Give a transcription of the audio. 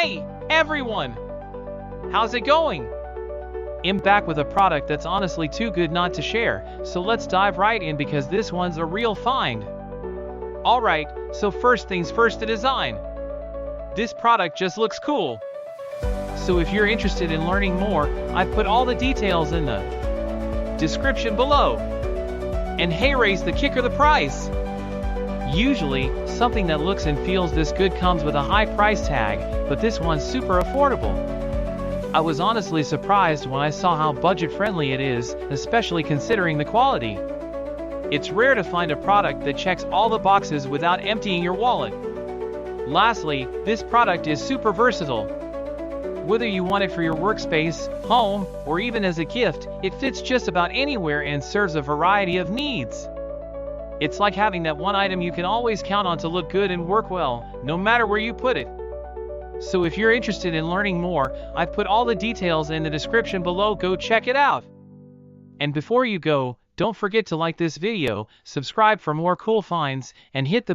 Hey, everyone! How's it going? I'm back with a product that's honestly too good not to share, so let's dive right in because this one's a real find. Alright, so first things first, the design. This product just looks cool. So if you're interested in learning more, I've put all the details in the description below. And hey, raise the kicker, the price. Usually, something that looks and feels this good comes with a high price tag, but this one's super affordable. I was honestly surprised when I saw how budget-friendly it is, especially considering the quality. It's rare to find a product that checks all the boxes without emptying your wallet. Lastly, this product is super versatile. Whether you want it for your workspace, home, or even as a gift, it fits just about anywhere and serves a variety of needs. It's like having that one item you can always count on to look good and work well, no matter where you put it. So if you're interested in learning more, I've put all the details in the description below. Go check it out. And before you go, don't forget to like this video, subscribe for more cool finds, and hit the bell